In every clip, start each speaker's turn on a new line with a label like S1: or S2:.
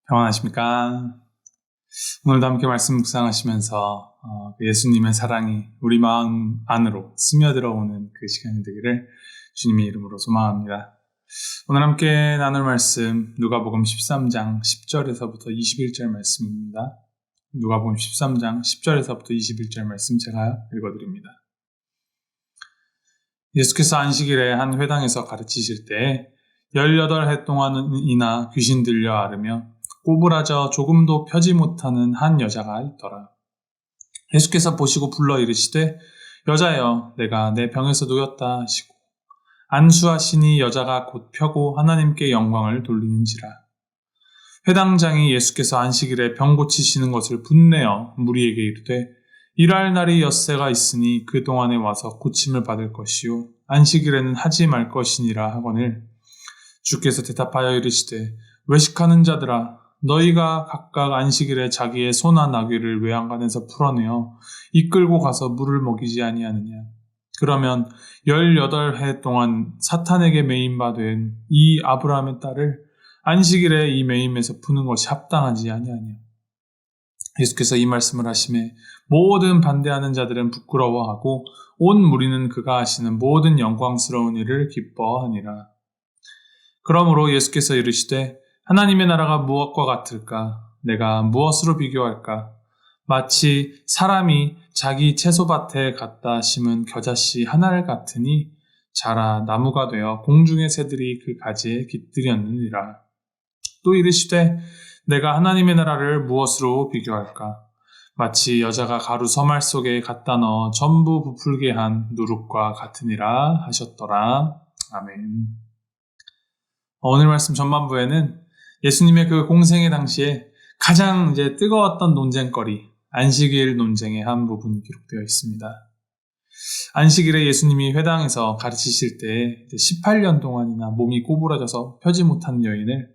S1: 평안하십니까? 오늘도 함께 말씀 묵상하시면서 예수님의 사랑이 우리 마음 안으로 스며들어오는 그 시간이 되기를 주님의 이름으로 소망합니다. 오늘 함께 나눌 말씀 누가복음 13장 10절에서부터 21절 말씀입니다. 누가복음 13장 10절에서부터 21절 말씀 제가 읽어드립니다. 예수께서 안식일에 한 회당에서 가르치실 때 18해 동안이나 귀신 들려 앓으며 꼬부라져 조금도 펴지 못하는 한 여자가 있더라. 예수께서 보시고 불러 이르시되 여자여 내가 내 병에서 놓였다 하시고 안수하시니 여자가 곧 펴고 하나님께 영광을 돌리는지라. 회당장이 예수께서 안식일에 병 고치시는 것을 분내어 무리에게 이르되 일할 날이 엿새가 있으니 그 동안에 와서 고침을 받을 것이요 안식일에는 하지 말 것이니라 하거늘 주께서 대답하여 이르시되 외식하는 자들아 너희가 각각 안식일에 자기의 소나 나귀를 외양간에서 풀어내어 이끌고 가서 물을 먹이지 아니하느냐. 그러면 18해 동안 사탄에게 매인 바 된 이 아브라함의 딸을 안식일에 이 매임에서 푸는 것이 합당하지 아니하냐. 예수께서 이 말씀을 하시매 모든 반대하는 자들은 부끄러워하고 온 무리는 그가 하시는 모든 영광스러운 일을 기뻐하니라. 그러므로 예수께서 이르시되 하나님의 나라가 무엇과 같을까? 내가 무엇으로 비교할까? 마치 사람이 자기 채소밭에 갖다 심은 겨자씨 하나를 같으니 자라 나무가 되어 공중의 새들이 그 가지에 깃들였느니라. 또 이르시되 내가 하나님의 나라를 무엇으로 비교할까? 마치 여자가 가루 서말 속에 갖다 넣어 전부 부풀게 한 누룩과 같으니라 하셨더라. 아멘. 오늘 말씀 전반부에는 예수님의 그 공생의 당시에 가장 뜨거웠던 논쟁거리, 안식일 논쟁의 한 부분이 기록되어 있습니다. 안식일에 예수님이 회당에서 가르치실 때 18년 동안이나 몸이 꼬부라져서 펴지 못한 여인을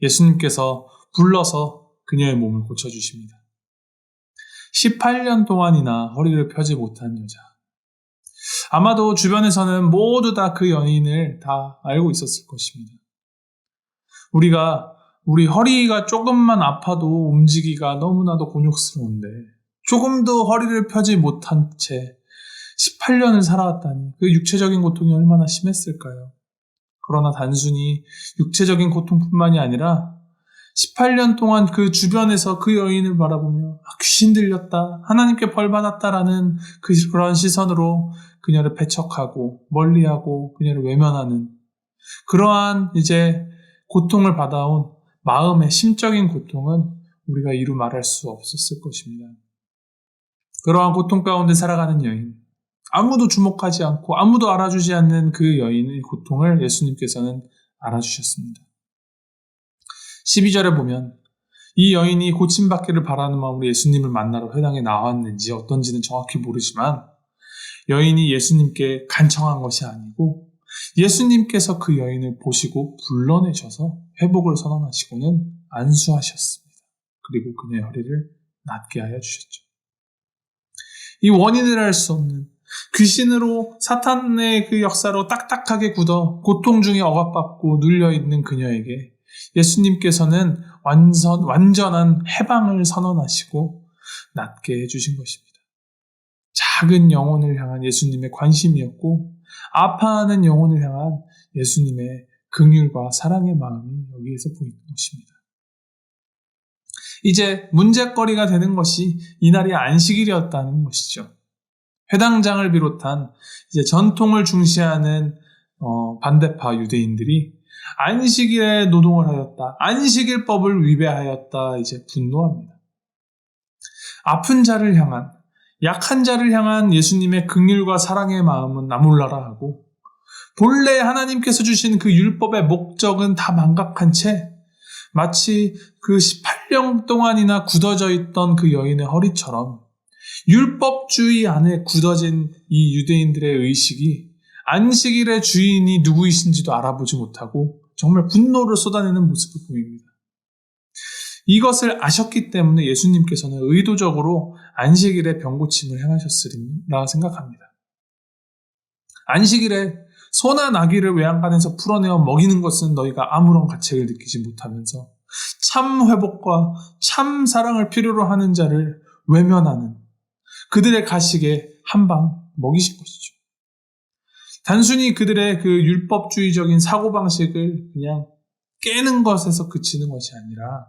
S1: 예수님께서 불러서 그녀의 몸을 고쳐주십니다. 18년 동안이나 허리를 펴지 못한 여자. 아마도 주변에서는 모두 다 그 여인을 다 알고 있었을 것입니다. 우리 허리가 조금만 아파도 움직이기가 너무나도 곤욕스러운데 조금도 허리를 펴지 못한 채 18년을 살아왔다니 그 육체적인 고통이 얼마나 심했을까요? 그러나 단순히 육체적인 고통뿐만이 아니라 18년 동안 그 주변에서 그 여인을 바라보며 귀신 들렸다, 하나님께 벌 받았다라는 그런 시선으로 그녀를 배척하고 멀리하고 그녀를 외면하는 그러한 고통을 받아온 마음의 심적인 고통은 우리가 이루 말할 수 없었을 것입니다. 그러한 고통 가운데 살아가는 여인, 아무도 주목하지 않고 아무도 알아주지 않는 그 여인의 고통을 예수님께서는 알아주셨습니다. 12절에 보면 이 여인이 고침받기를 바라는 마음으로 예수님을 만나러 회당에 나왔는지 어떤지는 정확히 모르지만 여인이 예수님께 간청한 것이 아니고 예수님께서 그 여인을 보시고 불러내셔서 회복을 선언하시고는 안수하셨습니다. 그리고 그녀의 허리를 낫게 하여 주셨죠. 이 원인을 알 수 없는 귀신으로 사탄의 그 역사로 딱딱하게 굳어 고통 중에 억압받고 눌려있는 그녀에게 예수님께서는 완전한 해방을 선언하시고 낫게 해주신 것입니다. 작은 영혼을 향한 예수님의 관심이었고 아파하는 영혼을 향한 예수님의 긍휼과 사랑의 마음이 여기에서 보이는 것입니다. 이제 문제거리가 되는 것이 이날이 안식일이었다는 것이죠. 회당장을 비롯한 전통을 중시하는 반대파 유대인들이 안식일에 노동을 하였다, 안식일법을 위배하였다 분노합니다. 아픈 자를 향한 약한 자를 향한 예수님의 긍휼과 사랑의 마음은 나몰라라 하고 본래 하나님께서 주신 그 율법의 목적은 다 망각한 채 마치 그 18년 동안이나 굳어져 있던 그 여인의 허리처럼 율법주의 안에 굳어진 이 유대인들의 의식이 안식일의 주인이 누구이신지도 알아보지 못하고 정말 분노를 쏟아내는 모습을 보입니다. 이것을 아셨기 때문에 예수님께서는 의도적으로 안식일에 병고침을 행하셨으리라 생각합니다. 안식일에 소나 나귀를 외양간에서 풀어내어 먹이는 것은 너희가 아무런 가책을 느끼지 못하면서 참 회복과 참 사랑을 필요로 하는 자를 외면하는 그들의 가식에 한 방 먹이신 것이죠. 단순히 그들의 그 율법주의적인 사고방식을 그냥 깨는 것에서 그치는 것이 아니라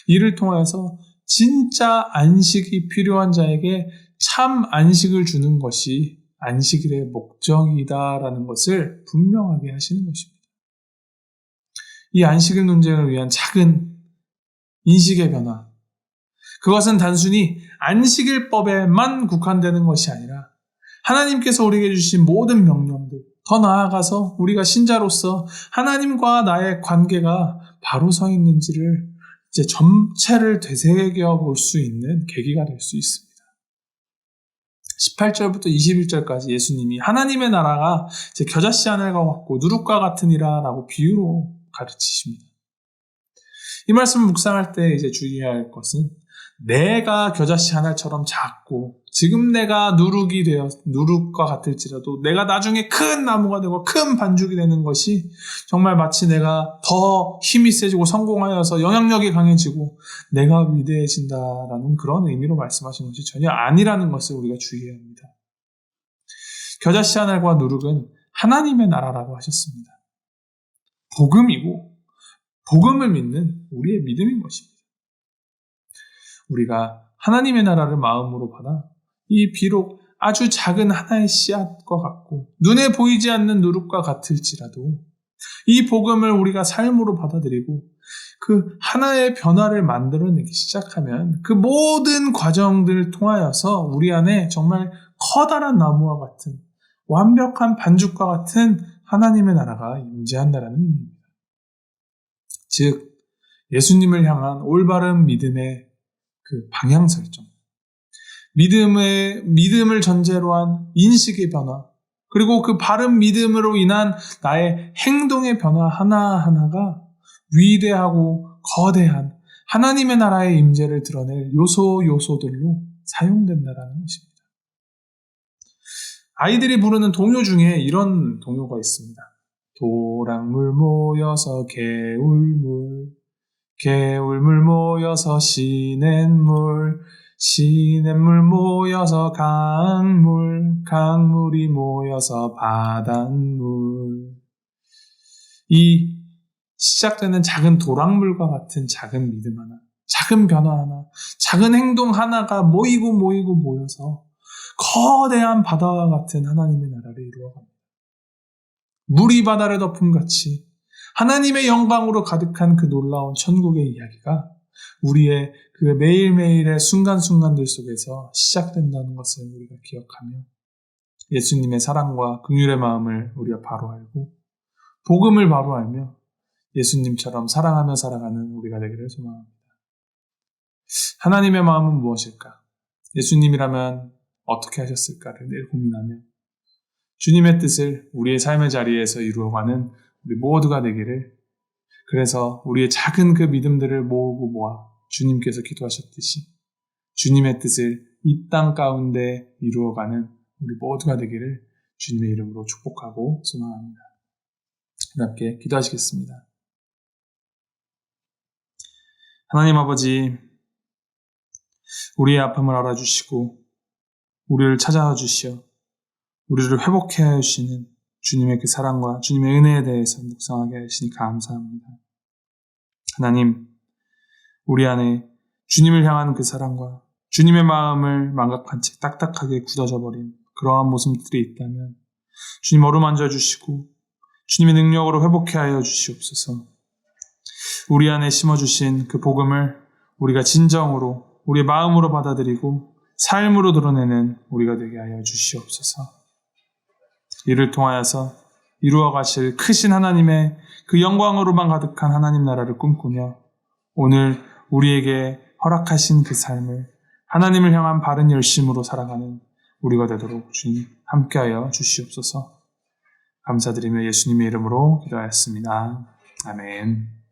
S1: 이를 통해서 진짜 안식이 필요한 자에게 참 안식을 주는 것이 안식일의 목적이다라는 것을 분명하게 하시는 것입니다. 이 안식일 논쟁을 위한 작은 인식의 변화, 그것은 단순히 안식일법에만 국한되는 것이 아니라 하나님께서 우리에게 주신 모든 명령들, 더 나아가서 우리가 신자로서 하나님과 나의 관계가 바로 서 있는지를 이제 전체를 되새겨 볼 수 있는 계기가 될 수 있습니다. 18절부터 21절까지 예수님이 하나님의 나라가 이제 겨자씨 하늘과 같고 누룩과 같으니라 라고 비유로 가르치십니다. 이 말씀을 묵상할 때 이제 주의해야 할 것은 내가 겨자씨 하늘처럼 작고 지금 내가 누룩과 같을지라도 내가 나중에 큰 나무가 되고 큰 반죽이 되는 것이 정말 마치 내가 더 힘이 세지고 성공하여서 영향력이 강해지고 내가 위대해진다라는 그런 의미로 말씀하신 것이 전혀 아니라는 것을 우리가 주의해야 합니다. 겨자씨 하늘과 누룩은 하나님의 나라라고 하셨습니다. 복음이고 복음을 믿는 우리의 믿음인 것입니다. 우리가 하나님의 나라를 마음으로 받아 이 비록 아주 작은 하나의 씨앗과 같고 눈에 보이지 않는 누룩과 같을지라도 이 복음을 우리가 삶으로 받아들이고 그 하나의 변화를 만들어내기 시작하면 그 모든 과정들을 통하여서 우리 안에 정말 커다란 나무와 같은 완벽한 반죽과 같은 하나님의 나라가 임재한다라는 의미입니다. 즉 예수님을 향한 올바른 믿음의 그 방향 설정, 믿음을 전제로 한 인식의 변화, 그리고 그 바른 믿음으로 인한 나의 행동의 변화 하나하나가 위대하고 거대한 하나님의 나라의 임재를 드러낼 요소들로 사용된다라는 것입니다. 아이들이 부르는 동요 중에 이런 동요가 있습니다. 도랑물 모여서 개울물, 개울물 모여서 시냇물, 시냇물 모여서 강물, 강물이 모여서 바닷물. 이 시작되는 작은 도랑물과 같은 작은 믿음 하나, 작은 변화 하나, 작은 행동 하나가 모여서 거대한 바다와 같은 하나님의 나라를 이루어갑니다. 물이 바다를 덮음같이 하나님의 영광으로 가득한 그 놀라운 천국의 이야기가 우리의 그 매일매일의 순간순간들 속에서 시작된다는 것을 우리가 기억하며 예수님의 사랑과 긍휼의 마음을 우리가 바로 알고 복음을 바로 알며 예수님처럼 사랑하며 살아가는 우리가 되기를 소망합니다. 하나님의 마음은 무엇일까? 예수님이라면 어떻게 하셨을까를 늘 고민하며 주님의 뜻을 우리의 삶의 자리에서 이루어가는 우리 모두가 되기를, 그래서 우리의 작은 그 믿음들을 모으고 모아 주님께서 기도하셨듯이 주님의 뜻을 이 땅 가운데 이루어가는 우리 모두가 되기를 주님의 이름으로 축복하고 소망합니다. 함께 기도하시겠습니다. 하나님 아버지, 우리의 아픔을 알아주시고 우리를 찾아와 주시어 우리를 회복해 하시는 주님의 그 사랑과 주님의 은혜에 대해서 묵상하게 하시니 감사합니다. 하나님, 우리 안에 주님을 향한 그 사랑과 주님의 마음을 망각한 채 딱딱하게 굳어져 버린 그러한 모습들이 있다면 주님 어루만져 주시고 주님의 능력으로 회복해 하여 주시옵소서. 우리 안에 심어주신 그 복음을 우리가 진정으로 우리의 마음으로 받아들이고 삶으로 드러내는 우리가 되게 하여 주시옵소서. 이를 통하여서 이루어 가실 크신 하나님의 그 영광으로만 가득한 하나님 나라를 꿈꾸며 오늘 우리에게 허락하신 그 삶을 하나님을 향한 바른 열심으로 살아가는 우리가 되도록 주님 함께하여 주시옵소서. 감사드리며 예수님의 이름으로 기도하였습니다. 아멘.